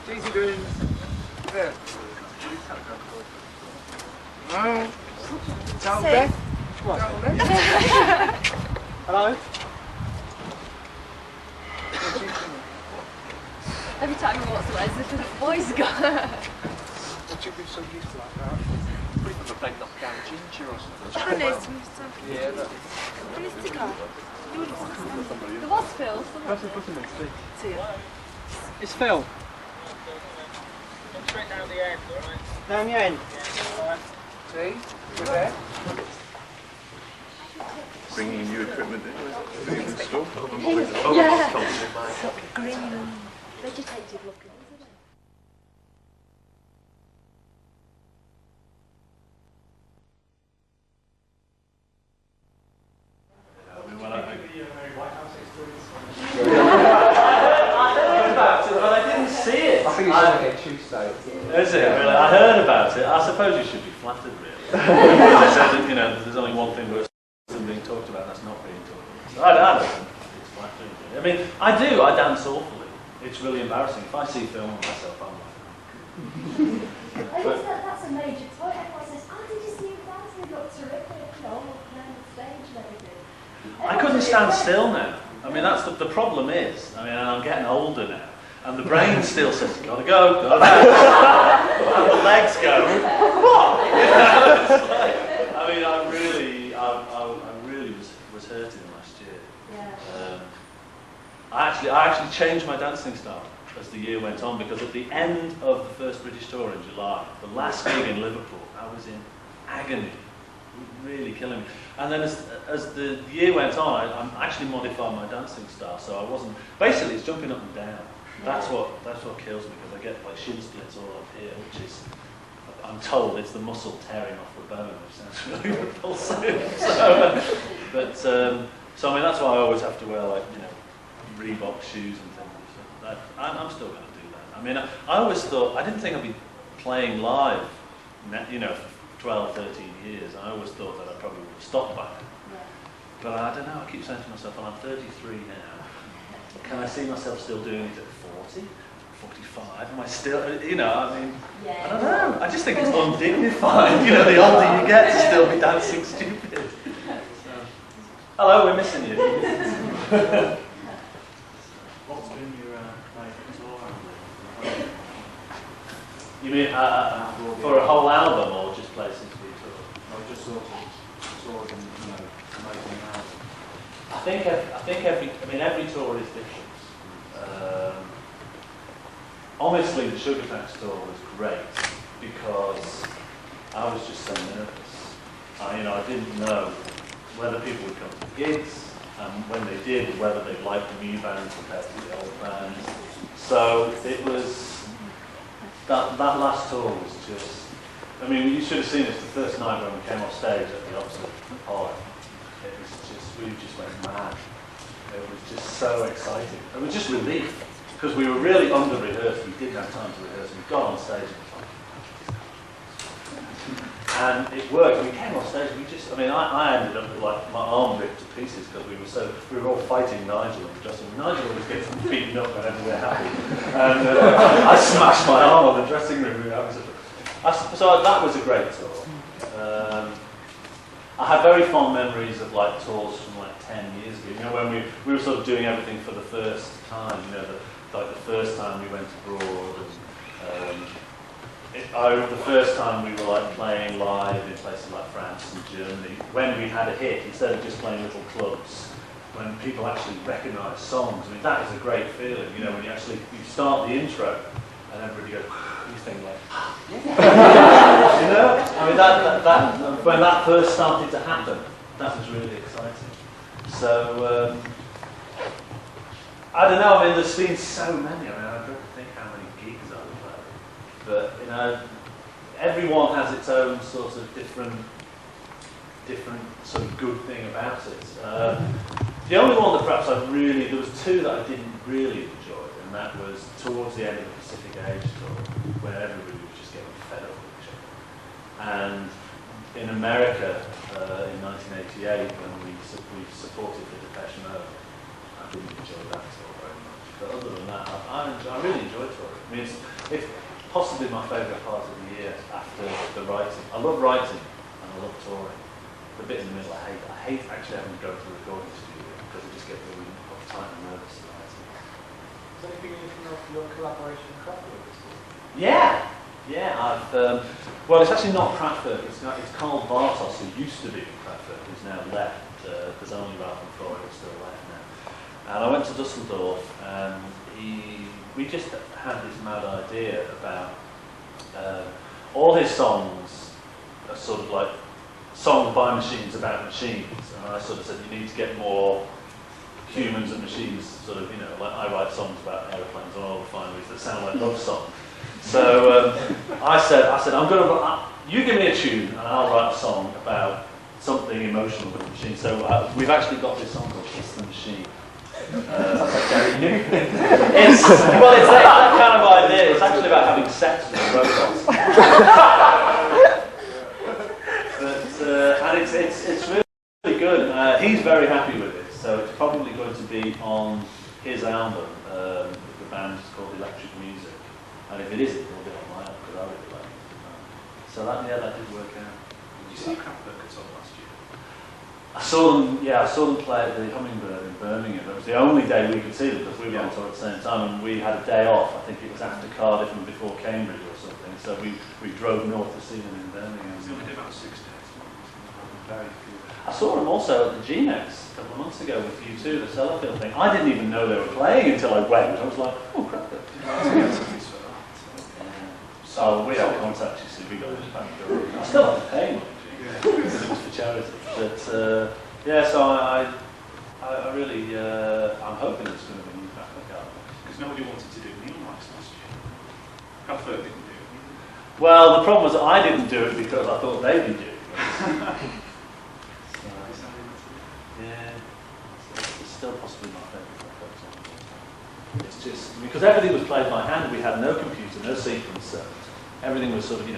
Easy doing. There. No. Down there. What? Down there. Hello. Every time we walk away, the voice gone. Would you be so used to like that? Pretty much a big knockdown ginger or something. Yeah, that. There was Phil. It's Phil. Straight down the end, alright? Down your end. See? You're there. Bringing new equipment in the store. Yeah. Sort of green and vegetated looking, isn't it? But I didn't see it. I think it's only a Tuesday. Is it really? I heard about it. I suppose you should be flattered, really. They said that, you know, there's only one thing worse than being talked about, that's not being talked about. So I don't think it's flattering. I mean, I do. I dance awfully. It's really embarrassing. If I see film of myself, I'm like, That's a major point. Everyone says, "Oh, did you see him dancing? He looked terrific, you know, walking around the stage and everything." I couldn't stand still now. I mean, that's the problem is. I mean, I'm getting older now. And the brain still says, gotta go, gotta go. And the legs go, what? You know, it's like, I mean, I really was hurting last year. Yeah. I actually changed my dancing style as the year went on, because at the end of the first British tour in July, the last gig in Liverpool, I was in agony, really killing me. And then as the year went on, I actually modified my dancing style, so I wasn't, basically it's jumping up and down. That's what kills me, because I get like shin splits all up here, which is, I'm told, it's the muscle tearing off the bone, which sounds really repulsive. So I mean, that's why I always have to wear, like, you know, Reebok shoes and things. So I'm still going to do that. I mean, I always thought, I didn't think I'd be playing live, you know, for 12, 13 years. I always thought that I probably would have stopped by then. Yeah. But I don't know, I keep saying to myself, well, I'm 33 now. Can I see myself still doing it at 40, 45? Am I still, you know, I mean, Yeah. I don't know. I just think it's undignified, you know, the older you get to still be dancing stupid. So, hello, we're missing you. What's been your favourite tour? You mean for a whole album or just places we tour? I just sort of, you know, amazing album. I think every tour is different. Honestly, the Sugar Tax tour was great because I was just so nervous. I didn't know whether people would come to the gigs, and when they did, whether they liked the new bands compared to the old bands. So it was that last tour was just. I mean, you should have seen it the first night when we came off stage at the Oxford Apollo. It was just, we just went mad. It was just so exciting. It was just relief, because we were really under-rehearsed. We didn't have time to rehearse. We got on stage and it worked. We came off stage, I ended up with like my arm ripped to pieces because we were all fighting Nigel in the dressing room. Nigel always gets beaten up whenever we're happy. And I smashed my arm on the dressing room. So that was a great tour. I have very fond memories of like tours from like 10 years ago. You know, when we were sort of doing everything for the first time. You know, the first time we went abroad. And, the first time we were like playing live in places like France and Germany. When we had a hit, instead of just playing little clubs, when people actually recognise songs. I mean, that is a great feeling. You know, when you start the intro and everybody goes. You think like, you know? I mean, that when that first started to happen, that was really exciting. So, I don't know, I mean, there's been so many. I mean, I don't think how many gigs I've played. But, you know, everyone has its own sort of different sort of good thing about it. The only one that perhaps there was two that I didn't really enjoy, and that was towards the end of the Pacific Age tour, where everybody was just getting fed up with each other. And in America, in 1988, when we supported the Depeche Mode, I didn't enjoy that tour very much. But other than that, I really enjoy touring. I mean, it's possibly my favourite part of the year after the writing. I love writing and I love touring. The bit in the middle I hate actually having to go to the recording studio because I just get really uptight and nervous about it. Is there anything you know from your collaboration with Kraftwerk this year? Yeah, I've, well, it's actually not Kraftwerk, it's Carl Bartos, who used to be in Kraftwerk, who's now left. There's only Ralph and Flora who's still left now. And I went to Dusseldorf and we just had this mad idea about all his songs are sort of like songs by machines about machines. And I sort of said, you need to get more humans and machines, sort of, you know, like I write songs about aeroplanes and all the refineries that sound like love songs. So I said, I'm going to, you give me a tune and I'll write a song about something emotional with the machine. So we've actually got this song called Kiss the Machine. It's that kind of idea. It's actually about having sex with robots. And it's really good. He's very happy with it. So it's probably going to be on his album. The band is called Electric Music. And if it isn't, it'll be on my album because I really like it. So that did work out. Did you see Kraftwerk at all last year? I saw them play at the Hummingbird in Birmingham. It was the only day we could see them because we were on tour at the same time and we had a day off. I think it was after Cardiff and before Cambridge or something. So we drove north to see them in Birmingham. It was only about 6 days. Very few. I saw them also at the G-Nex a couple of months ago with U2, the Sellafield thing. I didn't even know they were playing until I went. I was like, oh, crap. So we had contact, you see, we got this back door. I still have to pay money, because it was for charity. But so I really, I'm hoping it's going to be a new Kraftwerk album. Because nobody wanted to do Neonlights last year. Kraftwerk didn't do it. Well, the problem was I didn't do it because I thought they'd be doing it. It's still possibly my favourite Kraftwerk song. It's just, because everything was played by hand, we had no computer, no sequencer. Everything was sort of, and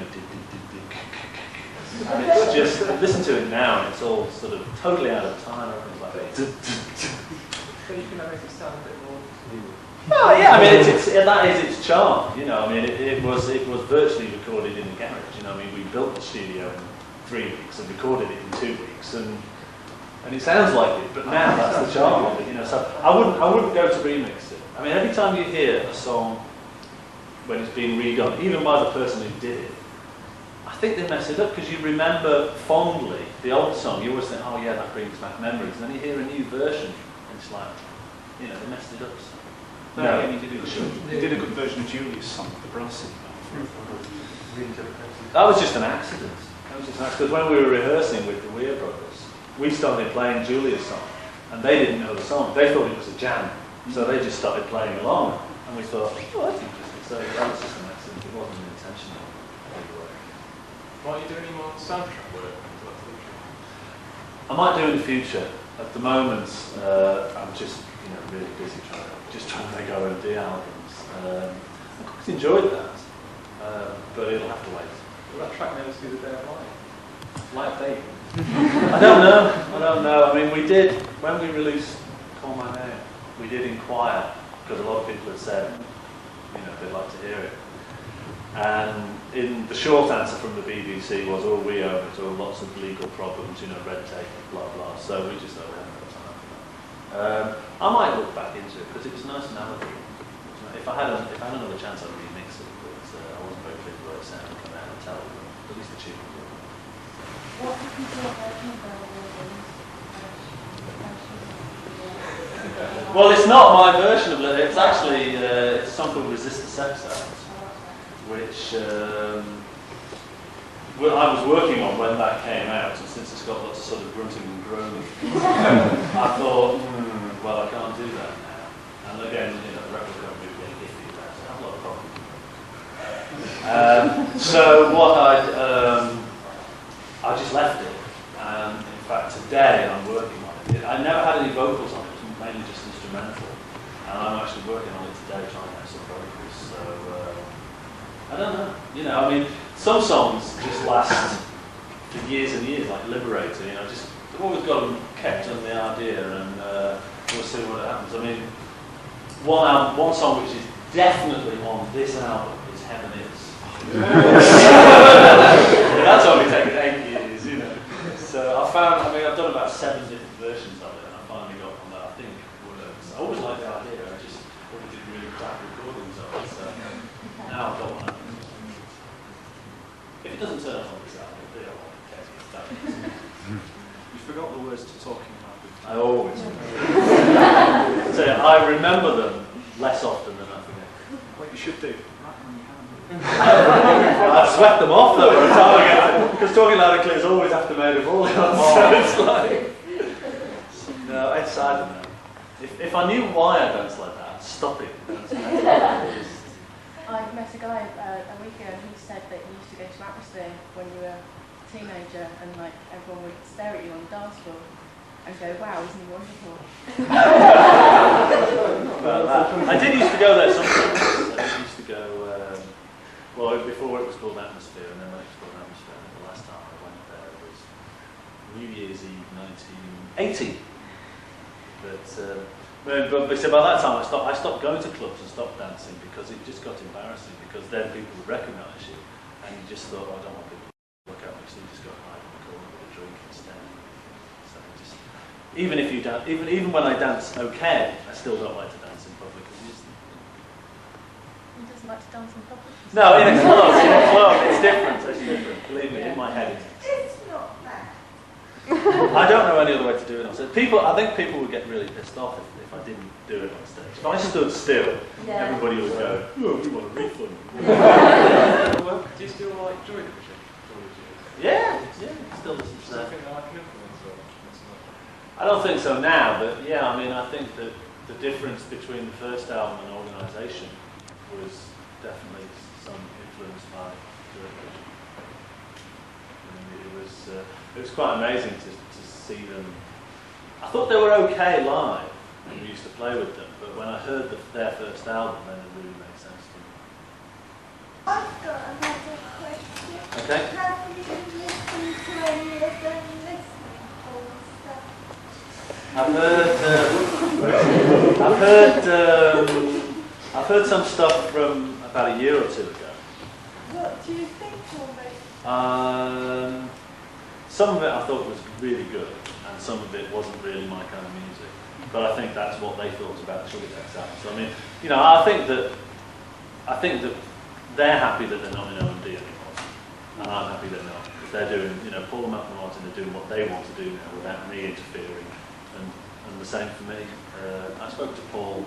it's just, listen to it now, and it's all sort of totally out of time, everything's like that. So you can make it sound a bit more new. Well, yeah, I mean, that is its charm, I mean, it was virtually recorded in the garage, I mean, we built the studio in 3 weeks and recorded it in 2 weeks, and it sounds like it, but now that's the charm of it, so I wouldn't go to remix it. I mean, every time you hear a song when it's being redone, even by the person who did it, I think they mess it up because you remember fondly the old song. You always think, oh yeah, that brings back memories. And then you hear a new version, and it's like, they messed it up. So. No, you did a good version of Julia's song, the brass. That was just an accident. Because when we were rehearsing with the Weir brothers, we started playing Julia's song, and they didn't know the song. They thought it was a jam, so they just started playing along, and we thought, oh, that's interesting. So that was just an accident. It wasn't intentional. Why are you doing any more soundtrack work? I might do in the future. At the moment, I'm just really busy trying to make R&D albums. I quite enjoyed that, but it'll have to wait. Will that track never see the day of life? Like they? I don't know. I mean, we did when we released Call My Name. We did inquire because a lot of people had said, they'd like to hear it. And in the short answer from the BBC was, oh, we own it, or lots of legal problems, red tape, blah, blah. So we just thought we haven't got time for that. I might look back into it, because it was nice melody. If I had another chance, I'd remix it, but I wasn't very clear where it sounded come out and tell them, at least the tune was good. What do you feel about Well, it's not my version of it. It's actually it's a song called Resist the Sex Act, which I was working on when that came out, and since it's got lots of sort of grunting and groaning, I thought, well, I can't do that now. And again, the record company was being iffy about it. I have a lot of problems. So what I just left it, and in fact today I'm working on it. I never had any vocals on it. Mainly just instrumental, and I'm actually working on it today, trying to have some vocals. So I don't know. I mean, some songs just last for years and years, like Liberator. Just I've always got them kept on the idea, and we'll see what happens. I mean, one song which is definitely on this album is Heaven Is. That's only taken 8 years, you know. So I've done about 7 different versions of it, and I finally got one that I think works. I always liked the idea, I just always did really crap recordings of it, so now I've got one. If it doesn't turn up on this album, they don't want to test it. You forgot the words to Talking About It. I always so I remember them less often than I forget. What you should do. I've swept them off though by the time I get because Talking Loud and Clear is always after Made of All. So it's like no, it's I don't know. If I knew why I danced like that, I'd stop it. I met a guy a week ago. He said that he used to go to Atmosphere when you were a teenager, and like everyone would stare at you on the dance floor and go, "Wow, isn't he wonderful?" I did used to go there sometimes. I used to go. Well, before it was called Atmosphere, and then when it was called Atmosphere, and the last time I went there was New Year's Eve 1980. But so by that time I stopped going to clubs and stopped dancing because it just got embarrassing, because then people would recognise you, and you just thought, I don't want people to look at me, so you just go hide in the corner with a drink instead. So just, even if you dance, even when I dance okay, I still don't like to dance in public. He doesn't like to dance in public. No, in a club, it's different. It's different. Believe me, in my head, It's not bad. I don't know any other way to do it on stage. I think people would get really pissed off if I didn't do it on stage. If I stood still, everybody would go, "Oh, we want a refund." Do you still like Joy Division? Yeah, still listen to that. I don't think so now, but yeah, I think that the difference between the first album and Organisation was definitely some influence by Joy Division. It was quite amazing to see them. I thought they were okay live when we used to play with them, but when I heard their first album, then it really made sense to me. I've got another question. Okay. Have you listened to any of the listening hall stuff? I've heard some stuff from about a year or two ago. What do you think of it? Some of it I thought was really good, and some of it wasn't really my kind of music. But I think that's what they thought about the Sugar Tax album. So I think that they're happy that they're not in O&D anymore, and I'm happy they're not, because they're doing, Paul and Malcolm Martin are doing what they want to do now without me interfering, and the same for me. I spoke to Paul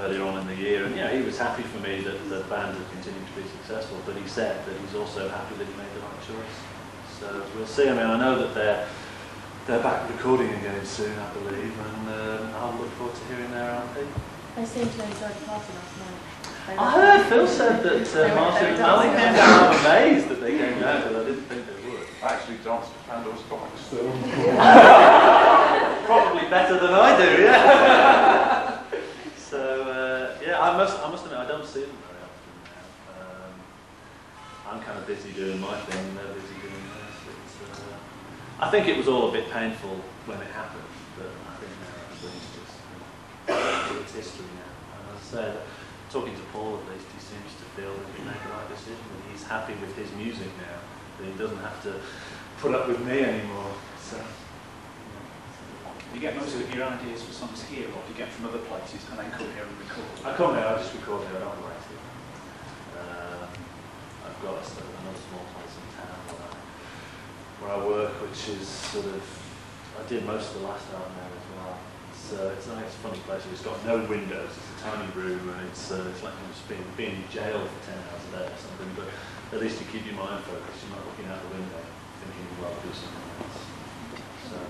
earlier on in the year, and he was happy for me that the band had continued to be successful, but he said that he's also happy that he made the right choice. So we'll see. I know that they're back recording again soon, I believe, and I'll look forward to hearing their LP. They seemed to enjoy the party last night. I heard Phil said that Martin and Ali came down. I'm amazed that they came down, but I didn't think they would. I actually danced to Pandora's Box. Probably better than I do, yeah. So I must admit I don't see them very often now. I'm kind of busy doing my thing, and they're busy doing theirs. I think it was all a bit painful when it happened, but I think now it's history now. And as I say, talking to Paul at least, he seems to feel that he made the right decision, and he's happy with his music now, that he doesn't have to put up with me anymore. So. You get most of your ideas for songs here, or do you get from other places and then come here and record? I come here, I just record here, I don't write it. I've got another small place in town where I work, which is sort of, I did most of the last album there as well. So it's a nice, funny place. It's got no windows, it's a tiny room, and it's like just being in jail for 10 hours a day or something, but at least you keep your mind focused, you're not looking out the window thinking, well, I'll do something else. So.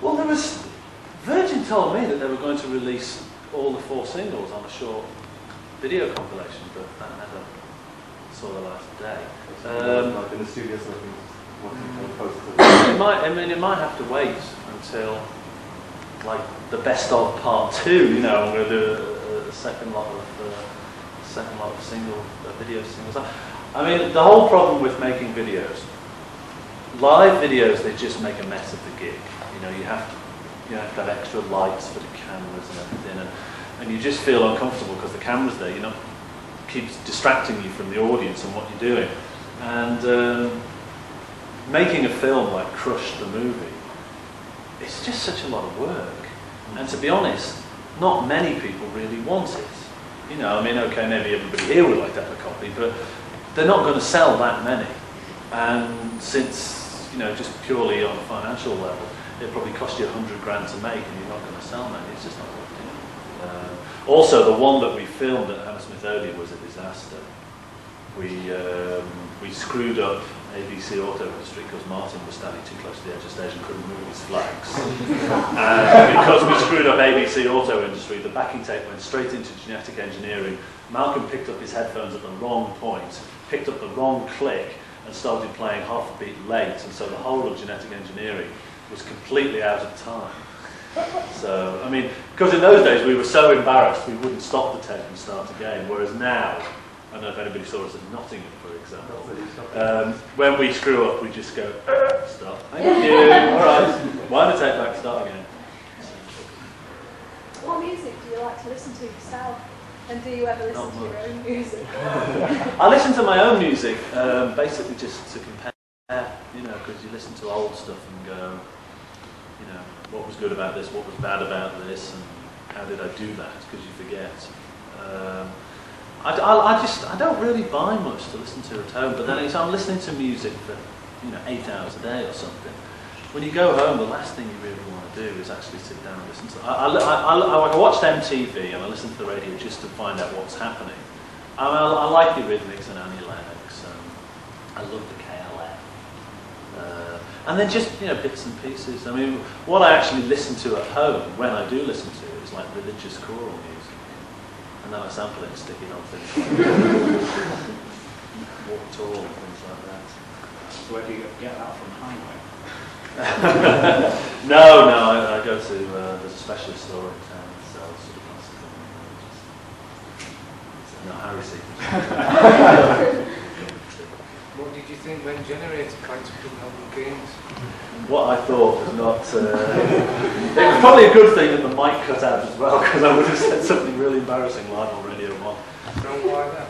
Well, Virgin told me that they were going to release all the 4 singles on a short video compilation, but that never saw the light of day. Like in the studio, so it might have to wait until like the best of part 2. I'm going to do a second lot of video singles. The whole problem with making videos live videos, they just make a mess of the gig. You know, you have to have extra lights for the cameras and everything, and you just feel uncomfortable because the camera's there. You know, keeps distracting you from the audience and what you're doing. And making a film like Crush the movie, it's just such a lot of work. And to be honest, not many people really want it. You know, I mean, okay, maybe everybody here would like to have a copy, but they're not going to sell that many. And since, you know, just purely on a financial level, it probably cost you $100 grand to make, and you're not going to sell many. It's just not worth it. Also, the one that we filmed at Hammersmith Odeon was a disaster. We screwed up ABC Auto Industry because Martin was standing too close to the edge of the stage and couldn't move his flags. And because we screwed up ABC Auto Industry, the backing tape went straight into genetic engineering. Malcolm picked up his headphones at the wrong point, picked up the wrong click, and started playing half a beat late, and so the whole of genetic engineering was completely out of time. So, I mean, because in those days we were so embarrassed we wouldn't stop the tape and start again, whereas now, I don't know if anybody saw us at Nottingham, for example, when we screw up we just go, stop, thank you, alright, wind the tape back, start again. What music do you like to listen to yourself? And do you ever listen to your own music? I listen to my own music, basically just to compare, you know, because you listen to old stuff and go, you know, what was good about this, what was bad about this, and how did I do that, because you forget. I don't really buy much to listen to at home, but then I'm listening to music for, you know, 8 hours a day or something. When you go home, the last thing you really want to do is actually sit down and listen to. I watched MTV and I listened to the radio just to find out what's happening. I like the Rhythmics and Annie Lennox. I love the KLF. And then just, you know, bits and pieces. I mean, what I actually listen to at home, when I do listen to it, is like religious choral music. And then I sample it and stick it on things like Walk Tall and things like that. So where do you get that from? Highway? No, I go to, there's a specialist store in town that sells sort of classical. No, Harry Seacrest. What did you think when Generator Pranks couldn't help the games? What I thought was not... it was probably a good thing that the mic cut out as well, because I would have said something really embarrassing live on Radio 1. So why that?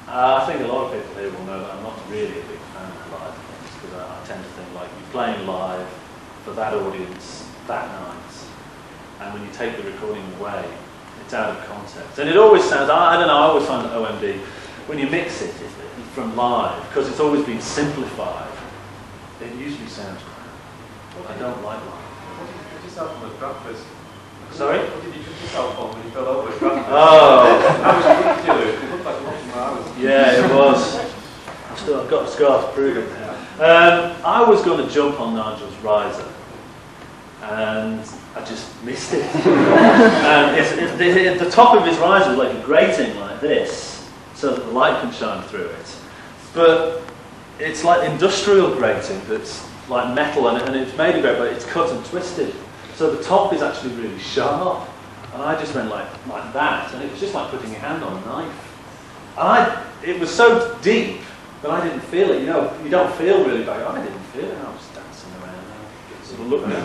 I think a lot of people here will know that I'm not really a big fan of live things, because I tend to think like you're playing live for that audience that night, and when you take the recording away, it's out of context. And it always sounds, I don't know, I always find that OMD, when you mix it from live, because it's always been simplified, it usually sounds crap. I don't like live. What did you put yourself on with breakfast? Sorry? What did you put yourself on when you fell over with breakfast? Oh! How was it ridiculous? It looked like watching my hours. Yeah, it was. I've got a scar to prove it now. I was going to jump on Nigel's riser, and I just missed it. And the top of his riser was like a grating like this, so that the light can shine through it. But it's like industrial grating that's like metal, and it's made of great, but it's cut and twisted. So the top is actually really sharp. And I just went like that, and it was just like putting your hand on a knife. And it was so deep that I didn't feel it. You know, you don't feel really bad. I didn't feel it. I was dancing around. I sort of looked at it.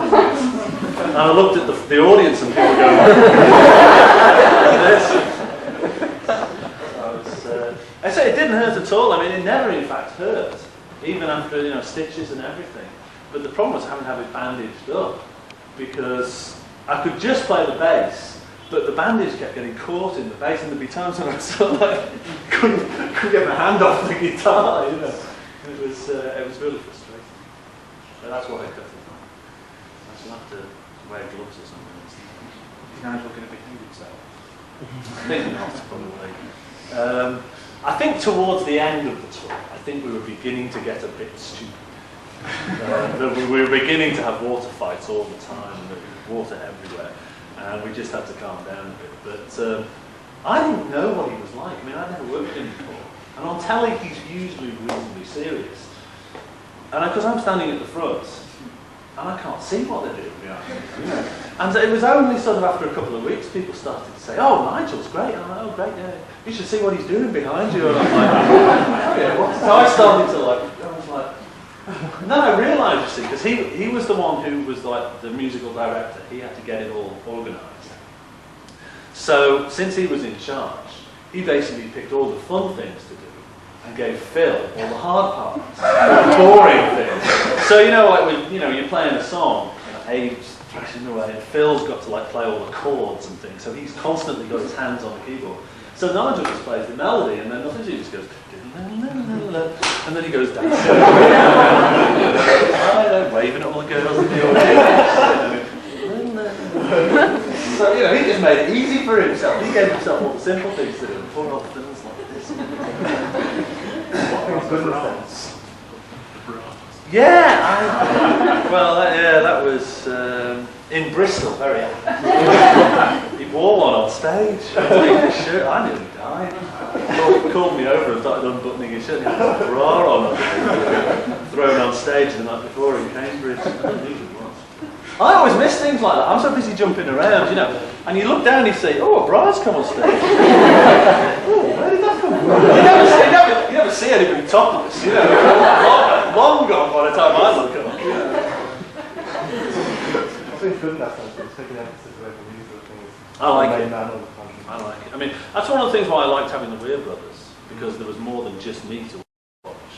And I looked at the audience, and people going like this. I say it didn't hurt at all. I mean, it never, in fact, hurt, even after, you know, stitches and everything. But the problem was having to have it bandaged up, because I could just play the bass, but the bandage kept getting caught in the bass, and there'd be times when I sort of like couldn't get my hand off the guitar, you know. It was really frustrating. So that's why I cut it off. I should have to wear gloves or something. Is Nigel going to behave himself? I think not, probably. I think towards the end of the tour, I think we were beginning to get a bit stupid. We were beginning to have water fights all the time, and there was water everywhere, and we just had to calm down a bit. But I didn't know what he was like. I mean, I'd never worked with him before, and on telly he's usually reasonably serious. And because I'm standing at the front, and I can't see what they're doing behind me, you know. And it was only sort of after a couple of weeks people started to say, "Oh, Nigel's great." And I'm like, "Oh, great, yeah. You should see what he's doing behind you." And I'm like, "Oh, yeah, what?" So I started to like, I was like, And then I realised, you see, because he was the one who was like the musical director. He had to get it all organised. So since he was in charge, he basically picked all the fun things to do and gave Phil all the hard parts, the boring things. So like when you're playing a song, Abe's thrashing away, and Phil's got to like play all the chords and things. So he's constantly got his hands on the keyboard. So Nigel just plays the melody, and then nothing. He just goes, and then he goes down, waving at all the girls in the audience. So he just made it easy for himself. He gave himself all the simple things to do. And poor old Phil's like this. What goodness. Yeah, that was in Bristol, very happy. He wore one on stage. Shirt. I nearly died. He called me over and started unbuttoning his shirt. He had a bra on, thrown on stage the night before in Cambridge. I don't know who it was. I always miss things like that. I'm so busy jumping around, and you look down and you say, "Oh, a bra's come on stage." Oh, where did that come from? You never see anybody topless, long gone by the time I look up. I think good enough, it's taking emphasis away from these sort of things. I like it. Man all the time. I like it. I mean, that's one of the things why I liked having the Weir brothers, because there was more than just me to watch.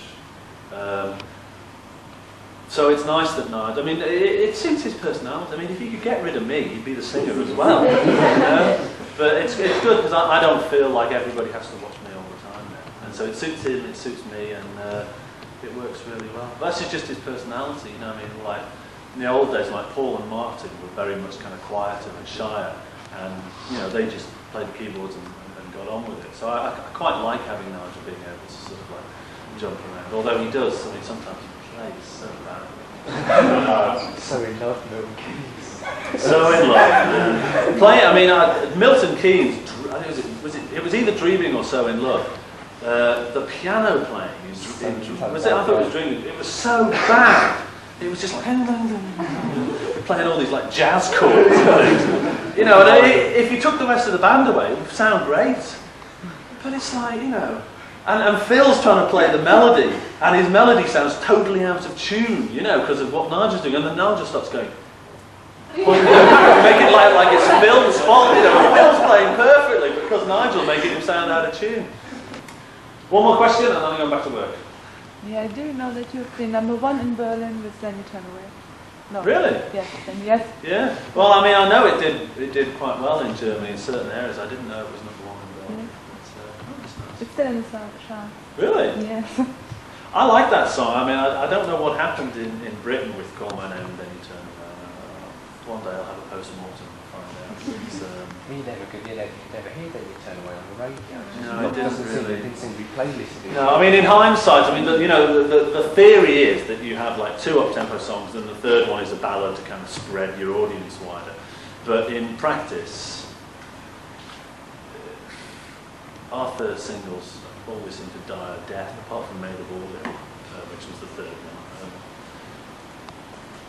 So it's nice that Nigel, I mean, it suits his personality. I mean, if you could get rid of me, he'd be the singer as well. But it's good because I don't feel like everybody has to watch me all the time now. And so it suits him, it suits me, and it works really well. That's just his personality, I mean, like in the old days, like Paul and Martin were very much kind of quieter and shyer, and they just played the keyboards and got on with it. So I quite like having Nigel being able to sort of like jump around. Although he does, I mean, sometimes he plays so bad. So in love, Milton Keynes. So in love. I mean, Milton Keynes. It was either Dreaming or So in Love. The piano playing was it? I thought it was Dreaming. It was so bad. It was just like playing all these like jazz chords and things. And if you took the rest of the band away, it would sound great. But it's like, and Phil's trying to play the melody, and his melody sounds totally out of tune, because of what Nigel's doing. And then Nigel starts going, make it like it's Phil's fault, Phil's playing perfectly, but because Nigel making him sound out of tune. One more question, and then I'm going back to work. Yeah, I do know that you've been #1 in Berlin with Then You Turn Away. No. Really? Yes, then yes. Yeah. Well, I mean, I know it did quite well in Germany in certain areas. I didn't know it was #1 in Berlin. It's still in the chart. Really? Yes. I like that song. I mean, I don't know what happened in Britain with Call My Name and Then You Turn Around. One day I'll have a post-mortem and find out. We never could hear Then You Turn Away on the radio. No, it didn't seem to be playlisted. No, I mean, in hindsight, the theory is that you have like 2 up-tempo songs, and the third one is a ballad to kind of spread your audience wider. But in practice, our third singles always seem to die a death, apart from Made of Order, which was the third one.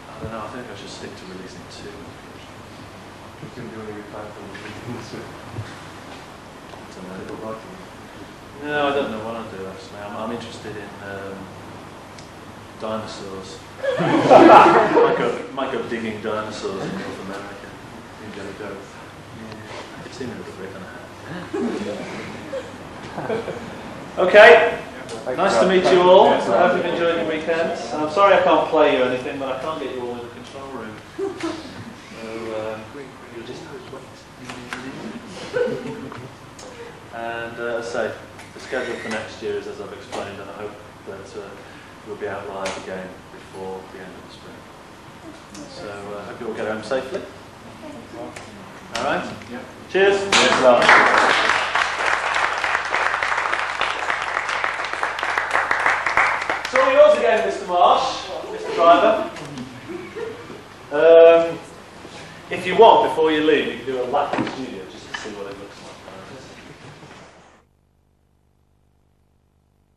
I don't know, I think I should stick to releasing 2. No, I don't know what I'll do actually. I'm interested in dinosaurs. might go digging dinosaurs in North America. You get a dose. Yeah, I could see me with a brick on a hat. Okay, nice to meet you all. I hope you've enjoyed your weekend. I'm sorry I can't play you anything, but I can't get you all in the control room. So, you'll just and as I say, the schedule for next year is as I've explained, and I hope that we'll be out live again before the end of the spring. So, hope you all get home safely. All right? Yeah. Cheers. It's all yours again, Mr. Marsh, Mr. Driver. If you want, before you leave, you can do a lap of